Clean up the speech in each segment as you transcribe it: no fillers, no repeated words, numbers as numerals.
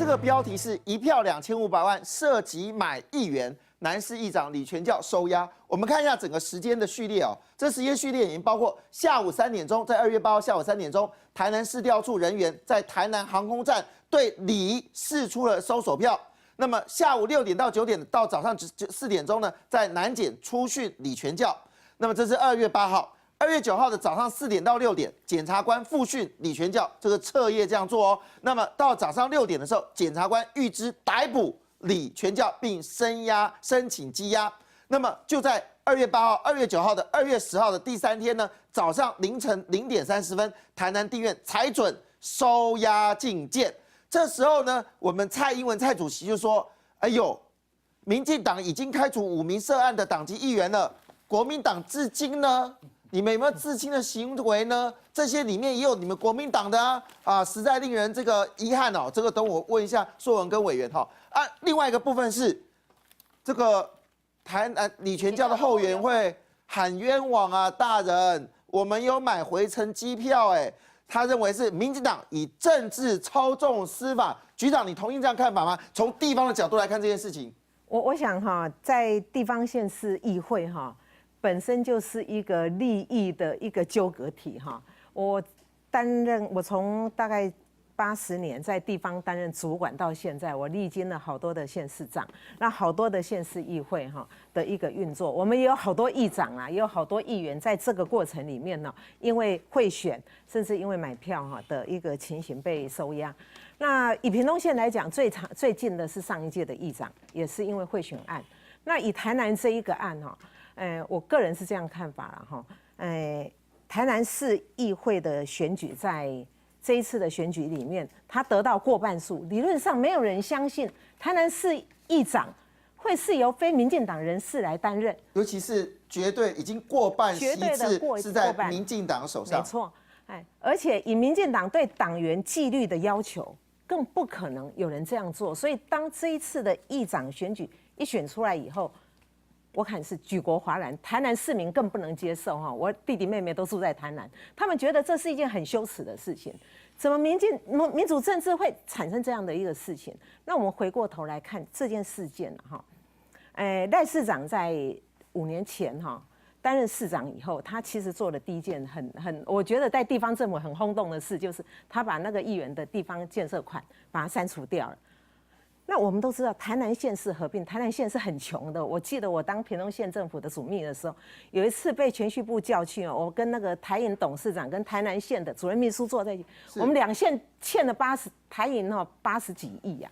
个标题是一票2500万，涉及买议员。南市议长李全教收押。我们看一下整个时间的序列哦，这时间序列已经包括下午3点钟，在2月8号下午3点钟，台南市调处人员在台南航空站对李释出了搜索票。那么下午6点到9点到早上4点钟呢，在南检出讯李全教。那么这是2月8号。2月9号的早上4点到6点，检察官复讯李全教，这个彻夜这样做哦。那么到早上6点的时候，检察官预知逮捕李全教，并申请羁押。那么就在2月8号、2月9号的2月10号的第3天呢，早上凌晨0点30分，台南地院裁准收押禁见。这时候呢，我们蔡英文蔡主席就说：“哎呦，民进党已经开除5名涉案的党籍议员了，国民党至今呢？”你们有没有自清的行为呢？这些里面也有你们国民党的实在令人这个遗憾哦。这个等我问一下硕文跟委员哈另外一个部分是这个台南李全教的后援会喊冤枉啊，大人，我们有买回程机票他认为是民进党以政治操纵司法。局长，你同意这样看法吗？从地方的角度来看这件事情，我想在地方县市议会本身就是一个利益的一个纠葛体我从大概80年在地方担任主管到现在，我历经了好多的县市长，那好多的县市议会的一个运作，我们也有好多议长也有好多议员在这个过程里面因为贿选，甚至因为买票的一个情形被收押。那以屏东县来讲，最近的是上一届的议长，也是因为贿选案。那以台南这一个案我个人是这样看法了台南市议会的选举，在这一次的选举里面，他得到过半数，理论上没有人相信台南市议长会是由非民进党人士来担任，尤其是绝对已经过半席次是在民进党手上，没错，而且以民进党对党员纪律的要求，更不可能有人这样做。所以当这一次的议长选举一选出来以后，我看是举国哗然，台南市民更不能接受我弟弟妹妹都住在台南，他们觉得这是一件很羞耻的事情，怎么民主政治会产生这样的一个事情？那我们回过头来看这件事件赖市长在5年前担任市长以后，他其实做了第一件我觉得在地方政府很轰动的事，就是他把那个议员的地方建设款把它删除掉了。那我们都知道，台南县市合并，台南县是很穷的。我记得我当屏东县政府的主秘的时候，有一次被铨叙部叫去我跟那个台银董事长跟台南县的主任秘书坐在一起，我们2县欠了台银80几亿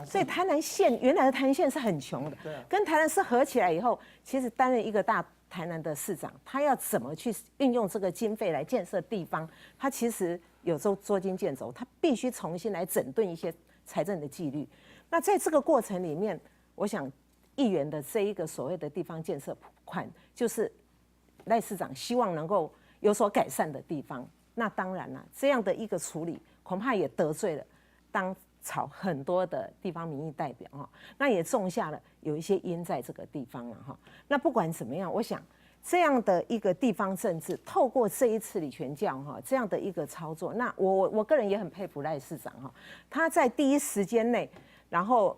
所以台南县原来的台南县是很穷的，跟台南市合起来以后，其实担任一个大台南的市长，他要怎么去运用这个经费来建设地方，他其实有时候捉襟见肘，他必须重新来整顿一些财政的纪律。那在这个过程里面，我想议员的这一个所谓的地方建设款，就是赖市长希望能够有所改善的地方。那当然了，这样的一个处理，恐怕也得罪了当朝很多的地方民意代表那也种下了有一些因在这个地方了那不管怎么样，我想这样的一个地方政治，透过这一次李全教这样的一个操作，那我个人也很佩服赖市长他在第一时间内。然后，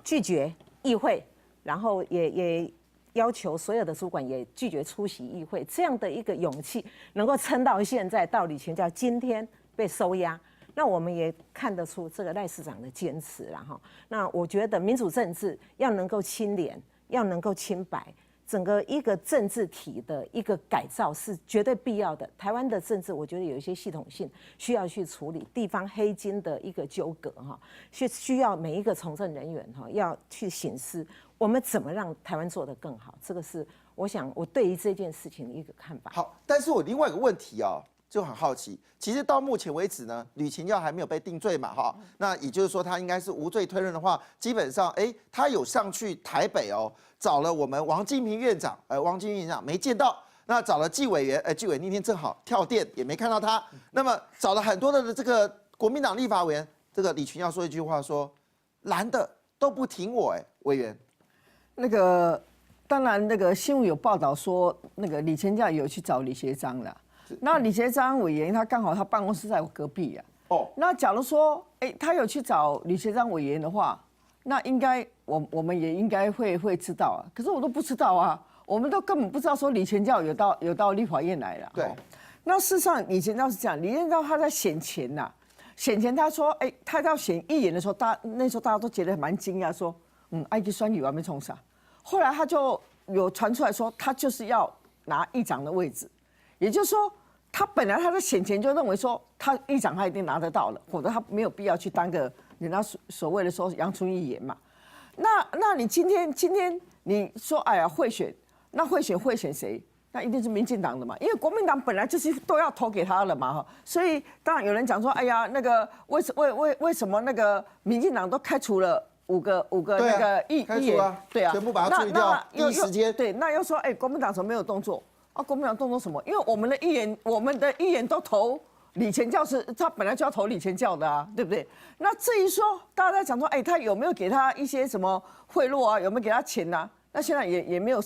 拒绝议会，然后也要求所有的主管也拒绝出席议会，这样的一个勇气能够撑到现在，到李全教今天被收押，那我们也看得出这个赖市长的坚持了那我觉得民主政治要能够清廉，要能够清白。整个一个政治体的一个改造是绝对必要的。台湾的政治，我觉得有一些系统性需要去处理地方黑金的一个纠葛需要每一个从政人员要去省思，我们怎么让台湾做得更好。这个是我想我对于这件事情的一个看法。好，但是我另外一个问题就很好奇，其实到目前为止呢，吕勤耀还没有被定罪嘛，那也就是说他应该是无罪推论的话，基本上，他有上去台北找了我们王金平院长，王金平院长没见到，那找了纪委员，纪委那天正好跳电，也没看到他，那么找了很多的这个国民党立法委员，这个李群耀说一句话说，蓝的都不挺我，委员，那个当然那个新闻有报道说，那个李全教有去找李学章了。那李学章委员他刚好他办公室在我隔壁哦，那假如说，他有去找李学章委员的话，那应该我们也应该会知道啊。可是我都不知道啊，我们都根本不知道说李全教有到立法院来了。对。那事实上，李全教是这样，李全教他在选前呐，选前他说，他要选议员的时候，那时候大家都觉得蛮惊讶，说，埃及酸雨还没冲上。后来他就有传出来说，他就是要拿议长的位置，也就是说。他本来他在选前就认为说，他议长他一定拿得到了，否则他没有必要去当个人家所谓的说阳春议员嘛。那你今天你说哎呀贿选，那贿选谁？那一定是民进党的嘛，因为国民党本来就是都要投给他了嘛哈。所以当然有人讲说，哎呀那个为什么那个民进党都开除了五个那个议员？对啊，全部把他处理掉，第一时间。对，那又说国民党怎么没有动作？国民党动作什么？因为我们的议员都投李全教，是他本来就要投李全教的啊，对不对？那至于说大家在讲说，他有没有给他一些什么贿赂啊？有没有给他钱啊？那现在也没有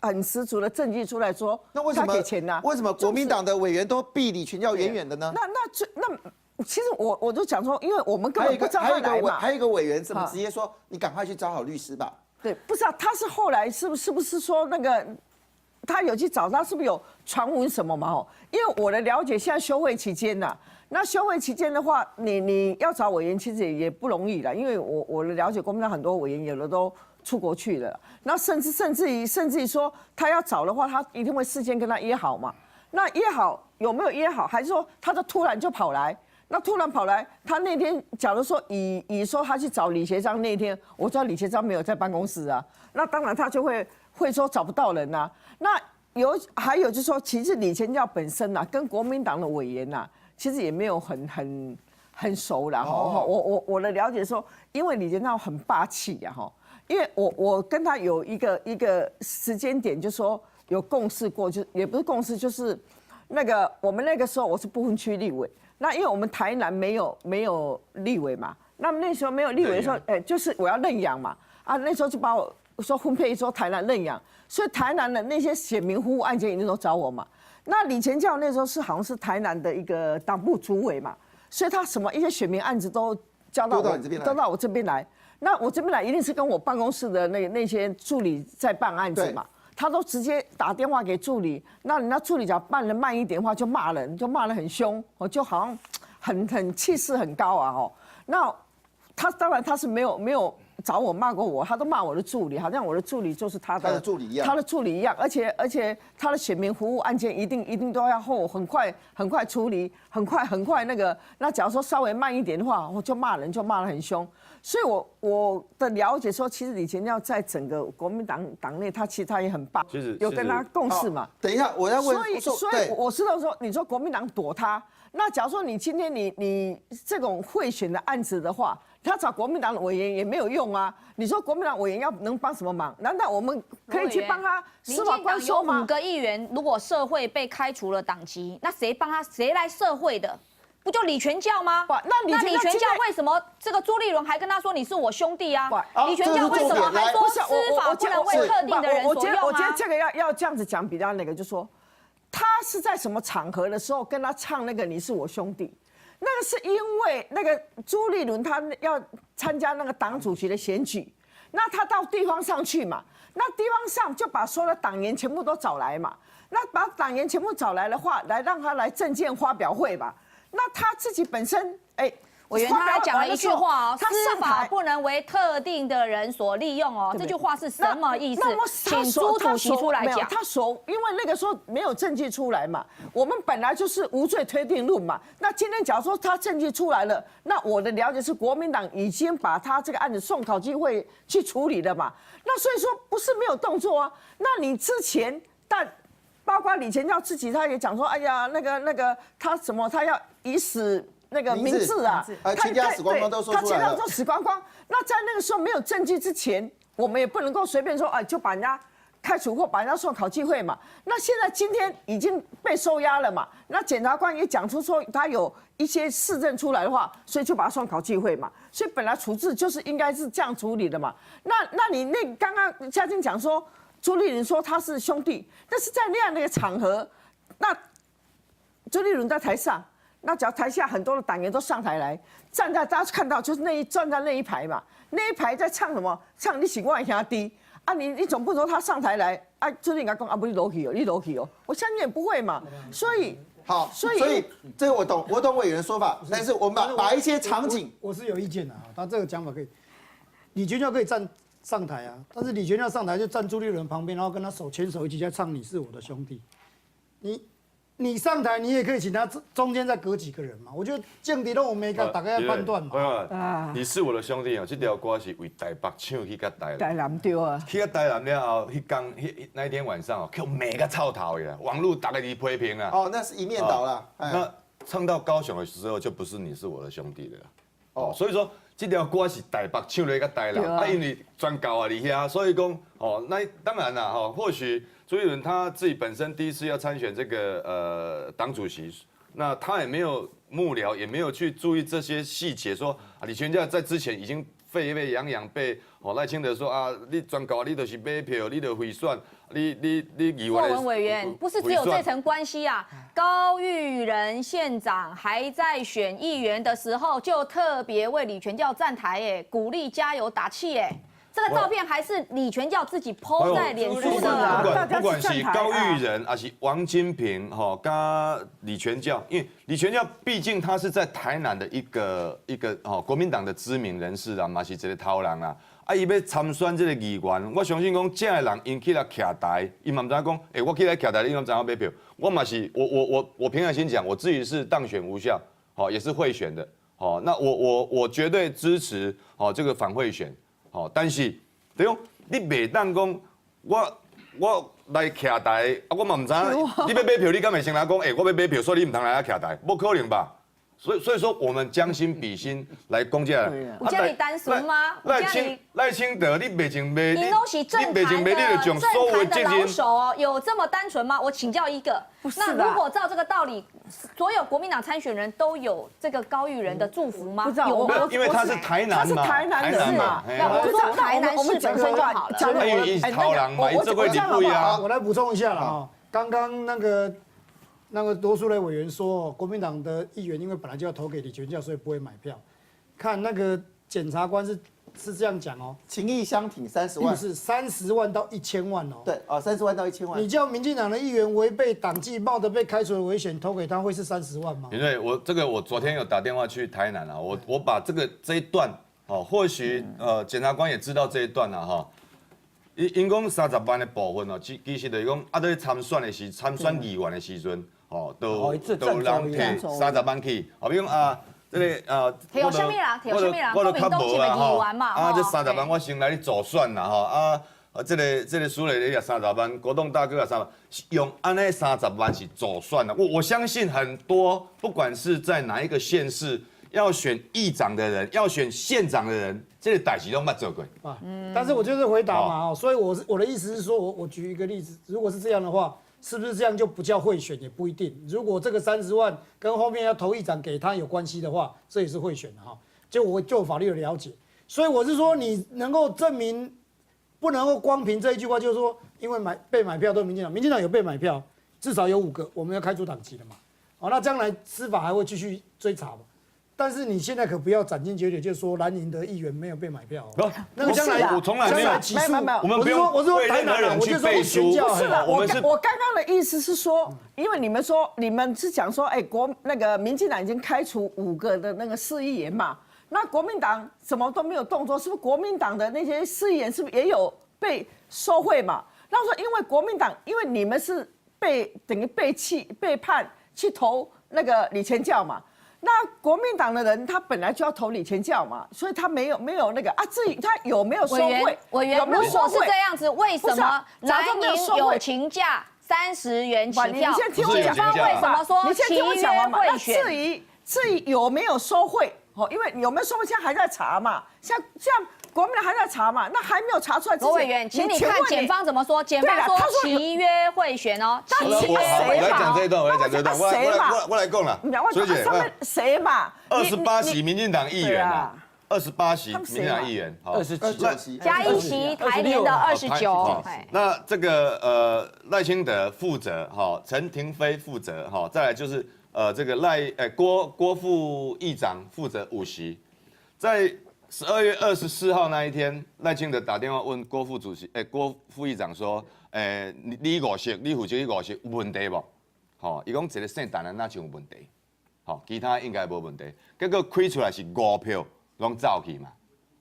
很十足的证据出来说，那为什么他给钱啊？为什么国民党的委员都避李全教远远的呢？那其实我就讲说，因为我们根本不知道他来嘛。还有一个委员怎么直接说，你赶快去找好律师吧？对，不是啊，他是后来是不是说那个？他有去找他，是不是有传闻什么嘛？因为我的了解，现在休会期间呐，那休会期间的话，你要找委员其实也不容易了，因为我的了解，国民党很多委员有的都出国去了，那甚至于说他要找的话，他一定会事先跟他约好嘛。那约好有没有约好，还是说他就突然就跑来？那突然跑来，他那天假如说以说他去找李学章那天，我知道李学章没有在办公室啊，那当然他就会说找不到人呐、啊。那还有就是说，其实李全教本身呐、啊，跟国民党的委员呐、啊，其实也没有很熟啦。我的了解说，因为李全教很霸气呀哈，因为我跟他有一个时间点，就说有共事过，就也不是共事，就是那个我们那个时候我是不分区立委，那因为我们台南没有立委嘛，那么那时候没有立委的时候，就是我要认养嘛，啊那时候就把我说分配说台南认养。所以台南的那些选民服务案件一定都找我嘛。那李全教那时候好像是台南的一个党部主委嘛，所以他什么一些选民案子都交到我这边来。那我这边来一定是跟我办公室的那些助理在办案子嘛，他都直接打电话给助理。那人家助理只要办得慢一点的话，就骂人，就骂得很凶，就好像很气势很高啊那他当然他是没有。找我骂过我，他都骂我的助理，好像我的助理就是他的助理一样。他的助理一样，而且他的选民服务案件一定都要很快处理，很快那个。那假如说稍微慢一点的话，我就骂人，就骂得很凶。所以我的了解说，其实李全教在整个国民党内，他其实他也很棒，有跟他共事嘛。等一下，我要问。所以我知道说，你说国民党躲他，那假如说你今天你这种贿选的案子的话。他找国民党的委员也没有用啊！你说国民党委员能帮什么忙？难道我们可以去帮他司法官说吗？有5个议员，如果社会被开除了党籍，那谁帮他？谁来社会的？不就李全教吗？那李全教为什么这个朱立伦还跟他说你是我兄弟啊？李全教为什么还说司法不能为特定的人所用啊？我觉得这个要这样子讲比较那个，就说他是在什么场合的时候跟他唱那个你是我兄弟。那个是因为那个朱立伦他要参加那个党主席的选举，那他到地方上去嘛，那地方上就把所有的党员全部都找来嘛，那把党员全部找来的话，来让他来政见发表会吧，那他自己本身委员他还讲了一句话哦，司法不能为特定的人所利用哦，这句话是什么意思？请朱主席出来讲。因为那个时候没有证据出来嘛，我们本来就是无罪推定论嘛。那今天假如说他证据出来了，那我的了解是国民党已经把他这个案子送考纪会去处理了嘛。那所以说不是没有动作啊。那你之前包括李全教自己他也讲说，哎呀那个他什么他要以死。那个名字啊，全家死光光都说出来了。他全家都死光光。那在那个时候没有证据之前，我们也不能够随便说，就把人家开除或把人家送考纪会嘛。那现在今天已经被收押了嘛，那检察官也讲出说他有一些事证出来的话，所以就把他送考纪会嘛。所以本来处置就是应该是这样处理的嘛。那你刚刚嘉靖讲说朱立伦说他是兄弟，但是在那样的一个场合，那朱立伦在台上。那只要台下很多的党员都上台来，站在大家看到就是站在那一排嘛，那一排在唱什么？唱你喜欢兄弟啊，你总不能说他上台来啊，就是应该讲啊，不你落去哦，你落去哦，我相信也不会嘛，所以。好，所以这个我懂委员的说法，但是我们把一些场景，我是有意见的啊，他这个讲法可以，李全教可以上台啊，但是李全教上台就站朱立伦旁边，然后跟他手牵手一起在唱《你是我的兄弟》，你上台，你也可以请他中间再隔几个人嘛。我觉得政敌都有美感，大家要判断嘛。你是我的兄弟哦，这条歌是为台北唱去甲台台南对啊，去甲台南了后，那一天晚上哦，叫美个臭头呀，网络大概你批评啦。哦，那是一面倒了。那唱到高雄的时候，就不是你是我的兄弟了。哦，所以说这条歌是台北唱来甲台南，因为专高啊你遐，所以讲哦，那当然啦，或许。朱立伦他自己本身第一次要参选这个党主席，那他也没有幕僚，也没有去注意这些细节，说啊李全教在之前已经沸沸扬扬被赖清德说啊，你专搞你就是买票，你就贿选，你以为。作文委员不是只有这层关系啊，高玉仁县长还在选议员的时候，就特别为李全教站台，鼓励加油打气，这个照片还是李全教自己 po 在脸书的啊。不管是高玉仁还是王金平加李全教，因为李全教毕竟他是在台南的一个国民党的知名人士啦，嘛是一个头人啦。啊，伊要参选这个议员，我相信讲这个人因起来徛台，伊嘛唔知讲，我起来徛台，你嘛知影买票。我嘛是我凭良心讲，我自己是当选无效，也是贿选的，那我绝对支持这个反贿选。但是，对讲你袂当讲，我来徛台，我嘛唔知你要买票，你敢会先来讲，我要买票，所以你唔通来徛台，不可能吧？所以说，我们将心比心来讲这个。有这么单纯吗？赖清德，你袂前买，你都是政坛的老手哦，有这么单纯吗？我请教一个，那如果照这个道理，所有国民党参选人都有这个高玉仁的祝福吗？有吗？因为他是台南嘛，台南人嘛。我说台南市本身就好了。因为头人嘛，这会你不一样。我来补充一下了啊，刚刚那个罗淑蕾委员说，国民党的议员因为本来就要投给李全教，所以不会买票。看那个检察官是这样讲哦，情义相挺30万，是30万到1000万哦。对啊，30万到1000万。你叫民进党的议员违背党纪，冒着被开除的危险投给他，会是30万吗？因为我昨天有打电话去台南啊，我把这一段或许检察官也知道这一段啊哈。因讲30万的部分哦，其实就是讲在参选议员的时阵。都人摕30万去，比如讲这个摕什么啦？国民党是咪议员嘛？这30万我先来助选啦，这个苏磊你也30万，国栋大哥也30万，用安尼30万是助选的。我相信很多，不管是在哪一个县市要选议长的人，要选县长的人，这个代志都没做过。但是我就是回答嘛，所以我的意思是说，我举一个例子，如果是这样的话。是不是这样就不叫贿选也不一定。如果这个30万跟后面要投议长给他有关系的话，这也是贿选的哈。就我就法律的了解，所以我是说你能够证明，不能够光凭这一句话，就是说因为被买票都是民进党有被买票，至少有5个，我们要开除党籍了嘛。那将来司法还会继续追查嘛。但是你现在可不要斩钉截铁，就说蓝营的议员没有被买票。那个将来我从来没有起诉，我们不用为任何人去背书。不是了，我刚刚的意思是说，因为你们是讲说，那个民进党已经开除5个的那个市议员嘛，那国民党什么都没有动作，是不是国民党的那些市议员是不是也有被收贿嘛？那我说，因为国民党，因为你们是等于被判去投那个李全教嘛。那国民党的人他本来就要投李全教嘛，所以他没有那个啊，至于他有没有收贿，委员，如果是这样子，为什么蓝营友情价30元起跳？你先听我讲，为什么说契约贿选？至于有没有收贿，因为有没有收贿现在还在查嘛，像国民党还在查嘛，那还没有查出来之前，委员，请你看检方怎么说？检方说契约贿选哦，契约谁嘛？我来讲这一段，我来讲了。所以他们谁嘛？28席民进党议员啊，28席民进党议员，29席，加1席台联的29。那这个赖清德负责，陈亭妃负责，再来就是这个郭副议长负责5席，在12月24号那一天，赖清德打电话问郭副议长说，你5席，你负责5席有问题不？吼，伊讲一个姓陈的哪就有问题，吼，其他应该无问题。结果开出来是5票拢走去嘛，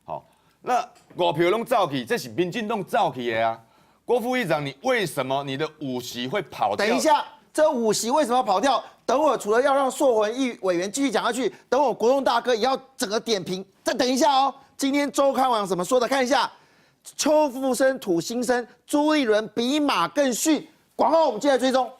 吼，那5票拢走去，这是民进党走去的啊。郭副议长，你为什么你的5席会跑掉？等一下，这5席为什么要跑掉？等会除了要让硕文委员继续讲下去，等会国栋大哥也要整个点评。再等一下哦，今天周刊网怎么说的？看一下，邱富生吐心声，朱立伦比马更逊。广告我们接着追踪。